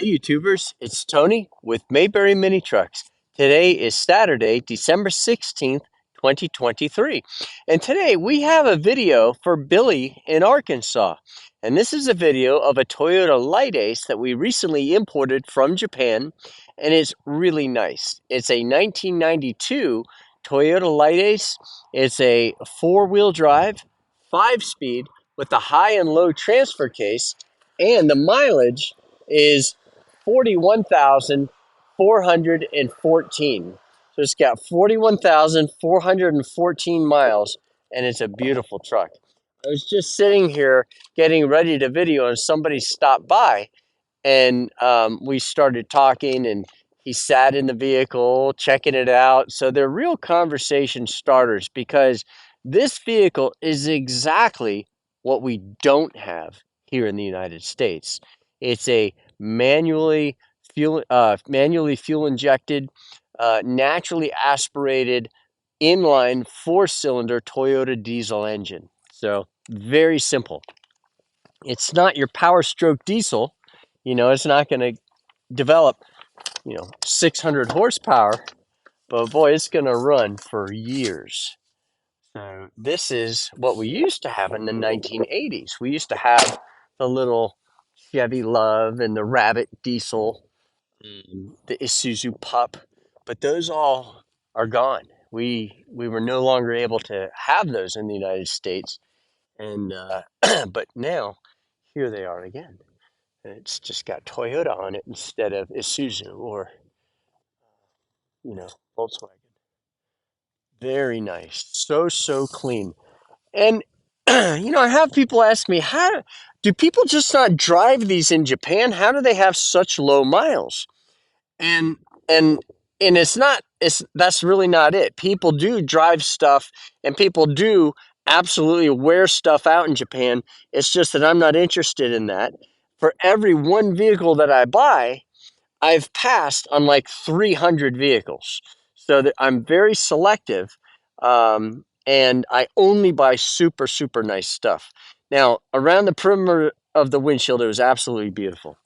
Hey YouTubers, it's Tony with Mayberry Mini Trucks. Today is Saturday, December 16th, 2023. And today we have a video for Billy in Arkansas. And this is a video of a Toyota Light Ace that we recently imported from Japan. And it's really nice. It's a 1992 Toyota Light Ace. It's a four-wheel drive, 5-speed with a high and low transfer case. And the mileage is 41,414. So it's got 41,414 miles, and it's a beautiful truck. I was just sitting here getting ready to video, and somebody stopped by, and we started talking, and he sat in the vehicle checking it out. So they're real conversation starters because this vehicle is exactly what we don't have here in the United States. It's a manually fuel injected, naturally aspirated, inline four-cylinder Toyota diesel engine. So very simple. It's not your Power Stroke diesel. It's not going to develop, 600 horsepower, but boy, it's going to run for years. So this is what we used to have in the 1980s. We used to have the little Chevy Love and the Rabbit diesel, the Isuzu Pup, but those all are gone. We were no longer able to have those in the United States, and but now here they are again. And it's just got Toyota on it instead of Isuzu or Volkswagen. Very nice, so clean. And I have people ask me, how do people just not drive these in Japan? How do they have such low miles? And and and it's that's really not it. People do drive stuff, and people do absolutely wear stuff out in Japan. It's just that I'm not interested in that. For every one vehicle that I buy, I've passed on like 300 vehicles. So that I'm very selective, and I only buy super nice stuff. Now, around the perimeter of the windshield, it was absolutely beautiful.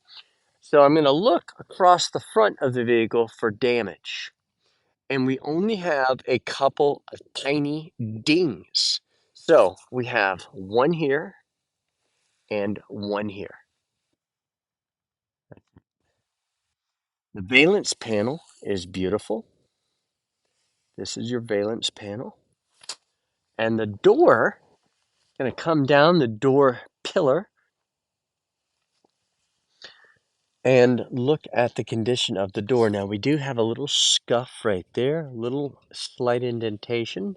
So I'm going to look across the front of the vehicle for damage. And we only have a couple of tiny dings. So we have one here and one here. The valence panel is beautiful. This is your valence panel. And the door, going to come down the door pillar and look at the condition of the door. Now we do have a little scuff right there, a little slight indentation,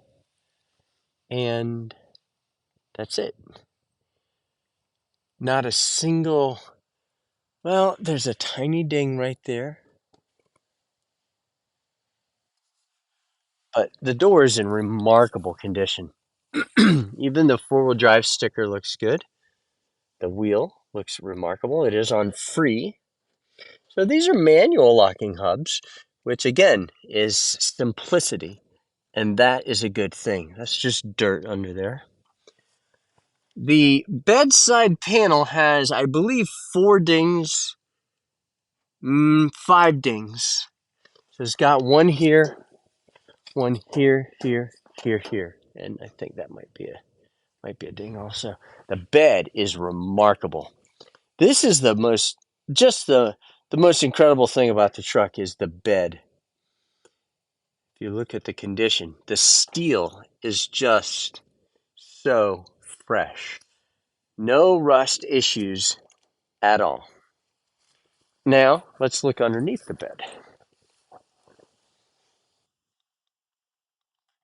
and that's it. Not a single, well, there's a tiny ding right there, but the door is in remarkable condition. Even the four-wheel drive sticker looks good. The wheel looks remarkable. It is on free. So these are manual locking hubs, which again is simplicity, and that is a good thing. That's just dirt under there. The bedside panel has, I believe, 4 dings, 5 dings. So it's got one here, one here, here, and I think that might be a ding also. The bed is remarkable. This is the most incredible thing about the truck is the bed. If you look at the condition, the steel is just so fresh. No rust issues at all. Now, let's look underneath the bed.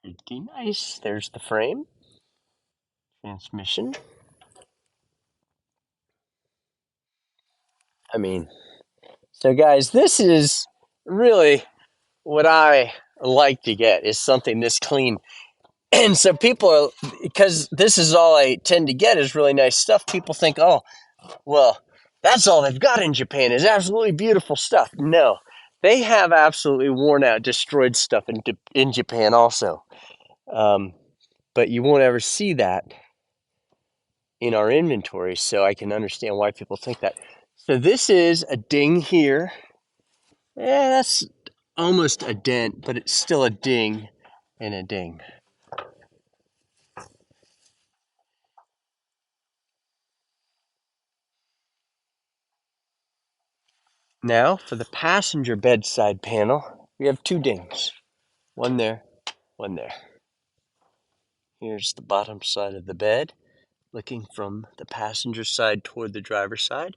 Pretty nice. There's the frame. Transmission. I mean, so guys, this is really what I like to get, is something this clean. And so people, because this is all I tend to get is really nice stuff, people think, oh, well, that's all they've got in Japan is absolutely beautiful stuff. No, they have absolutely worn out, destroyed stuff in Japan also. But you won't ever see that in our inventory, so I can understand why people think that. So this is a ding here. Yeah, that's almost a dent, but it's still a ding and a ding. Now for the passenger bedside panel, we have two dings. One there, one there. Here's the bottom side of the bed, looking from the passenger side toward the driver's side.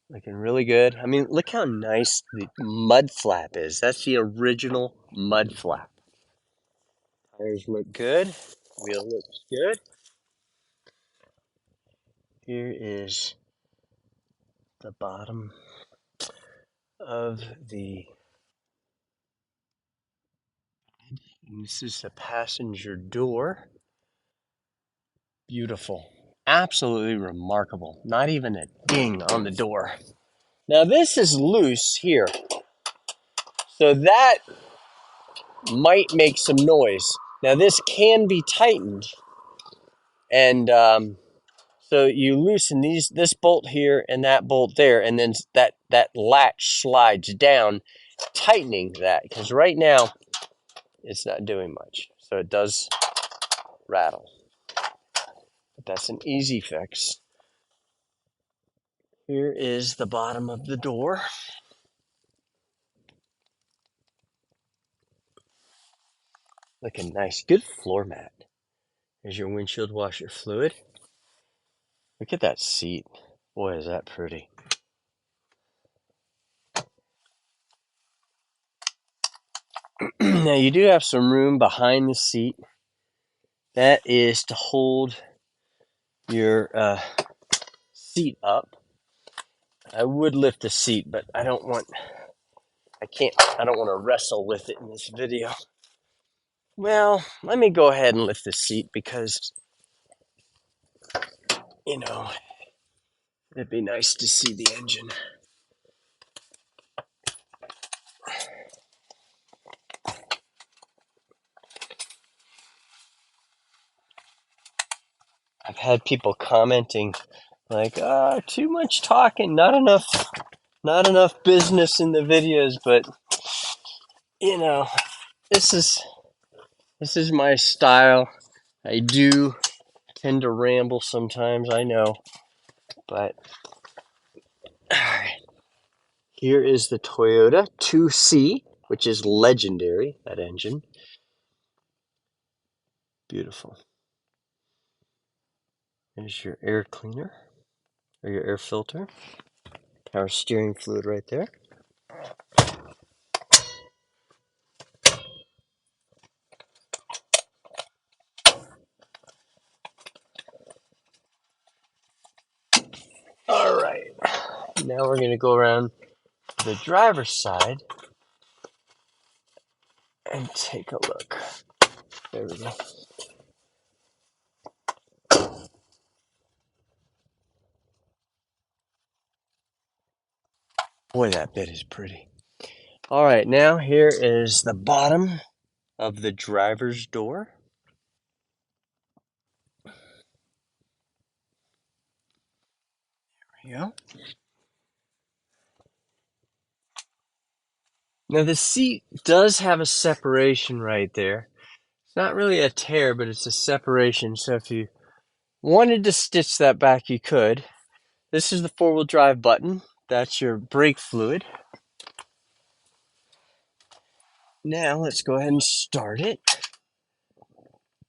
Looking really good. I mean, look how nice the mud flap is. That's the original mud flap. Tires look good. Wheel looks good. Here is the bottom of the. And this is the passenger door. Beautiful. Absolutely remarkable. Not even a ding on the door. Now this is loose here. So that might make some noise. Now this can be tightened. And so you loosen this bolt here and that bolt there. And then that latch slides down, tightening that. Because right now it's not doing much. So it does rattle. But that's an easy fix. Here is the bottom of the door. Looking nice. Good floor mat. There's your windshield washer fluid. Look at that seat. Boy, is that pretty. Now you do have some room behind the seat. That is to hold your seat up. I would lift the seat, but I don't want to wrestle with it in this video. Well, let me go ahead and lift the seat because, it'd be nice to see the engine. I've had people commenting like, too much talking, not enough business in the videos, but this is my style. I do tend to ramble sometimes, I know, but all right. Here is the Toyota 2C, which is legendary, that engine. Beautiful. There's your air cleaner, or your air filter. Power steering fluid right there. All right. Now we're going to go around to the driver's side and take a look. There we go. Boy, that bit is pretty. All right, now here is the bottom of the driver's door. There we go. Now the seat does have a separation right there. It's not really a tear, but it's a separation. So if you wanted to stitch that back, you could. This is the four-wheel drive button. That's your brake fluid. Now let's go ahead and start it.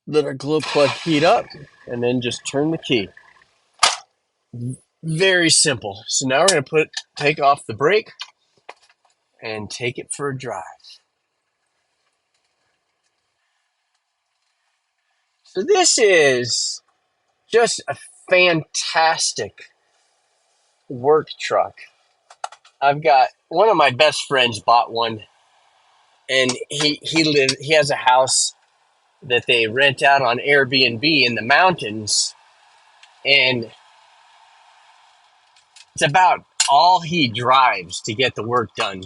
Let our glow plug heat up, and then just turn the key. Very simple. So now we're going to take off the brake and take it for a drive. So this is just a fantastic work truck. I've got one of my best friends bought one, and he has a house that they rent out on Airbnb in the mountains, and it's about all he drives to get the work done.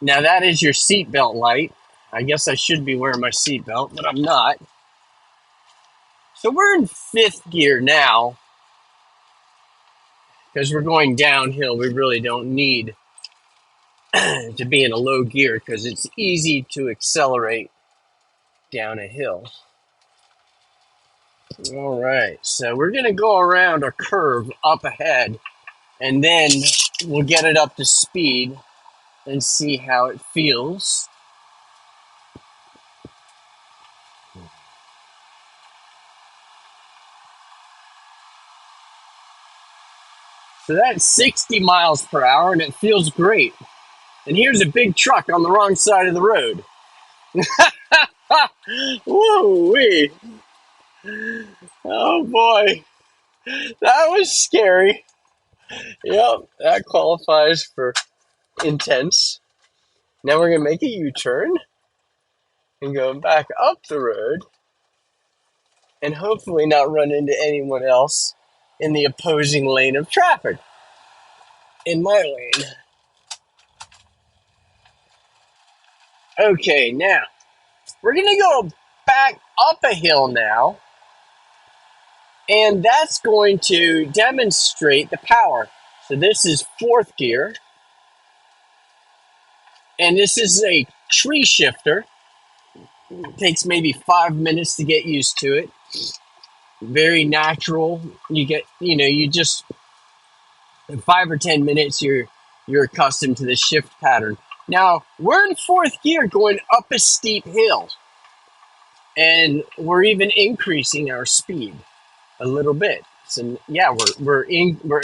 Now that is your seatbelt light. I guess I should be wearing my seatbelt, but I'm not. So we're in fifth gear now, because we're going downhill. We really don't need to be in a low gear because it's easy to accelerate down a hill. All right, so we're going to go around a curve up ahead, and then we'll get it up to speed and see how it feels. So that's 60 miles per hour, and it feels great. And here's a big truck on the wrong side of the road. Woo-wee. Oh boy, that was scary. Yep, that qualifies for intense. Now we're gonna make a U-turn and go back up the road and hopefully not run into anyone else in the opposing lane of traffic. In my lane. Okay, now we're gonna go back up a hill now, and that's going to demonstrate the power. So this is fourth gear, and this is a tree shifter. It takes maybe 5 minutes to get used to it. Very natural. You just in 5 or 10 minutes you're accustomed to the shift pattern. Now we're in fourth gear going up a steep hill, and we're even increasing our speed a little bit. So yeah, we're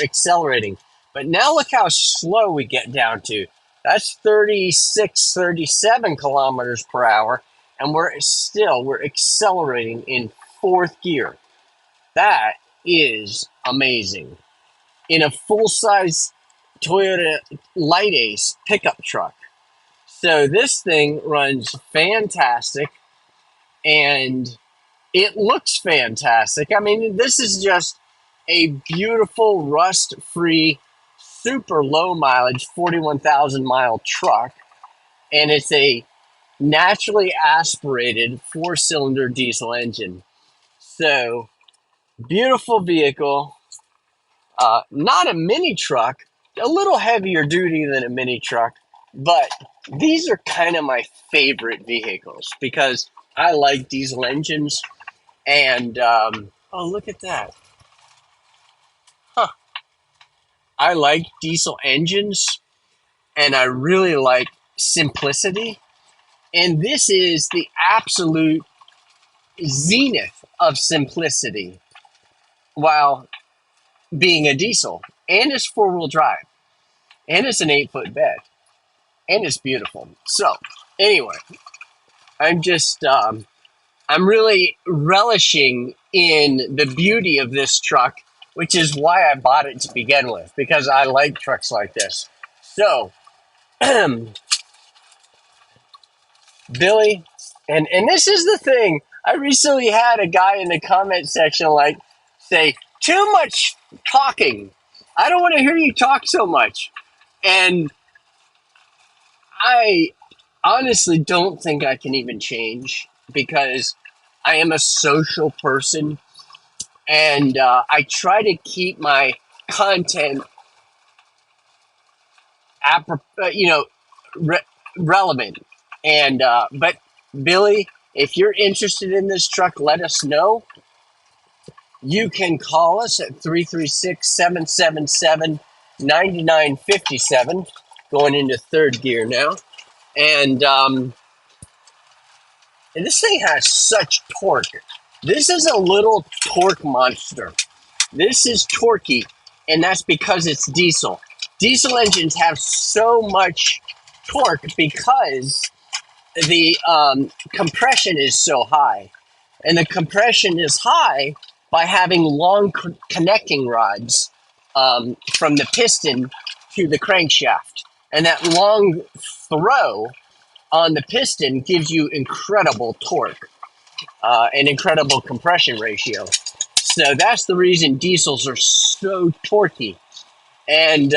accelerating. But now look how slow we get down to. That's 36, 37 kilometers per hour, and we're accelerating in fourth gear. That is amazing. In a full-size Toyota Light Ace pickup truck. So this thing runs fantastic, and it looks fantastic. I mean, this is just a beautiful, rust-free, super low mileage, 41,000 mile truck, and it's a naturally aspirated 4-cylinder diesel engine. So, beautiful vehicle. Not a mini truck, a little heavier duty than a mini truck, but these are kind of my favorite vehicles because I like diesel engines. And oh, look at that! Huh. I like diesel engines, and I really like simplicity. And this is the absolute zenith of simplicity, while being a diesel. And it's 4-wheel drive, and it's an 8-foot bed. And it's beautiful. So, anyway, I'm just, I'm really relishing in the beauty of this truck, which is why I bought it to begin with, because I like trucks like this. So, Billy, and this is the thing. I recently had a guy in the comment section say, too much talking. I don't want to hear you talk so much. And I honestly don't think I can even change because I am a social person, and I try to keep my content, re- relevant. And but Billy, if you're interested in this truck, let us know. You can call us at 336-777-9957. Going into third gear now, and this thing has such torque. This is a little torque monster. This is torquey, and that's because it's diesel. Diesel engines have so much torque because the compression is so high. And the compression is high by having long connecting rods from the piston to the crankshaft. And that long throw on the piston gives you incredible torque, and incredible compression ratio. So that's the reason diesels are so torquey. And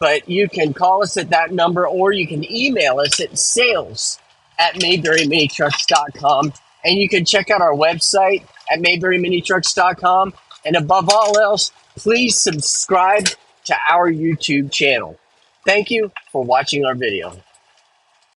but you can call us at that number, or you can email us at sales@mayberryminitrucks.com, and you can check out our website at mayberryminitrucks.com. And above all else, please subscribe to our YouTube channel. Thank you for watching our video.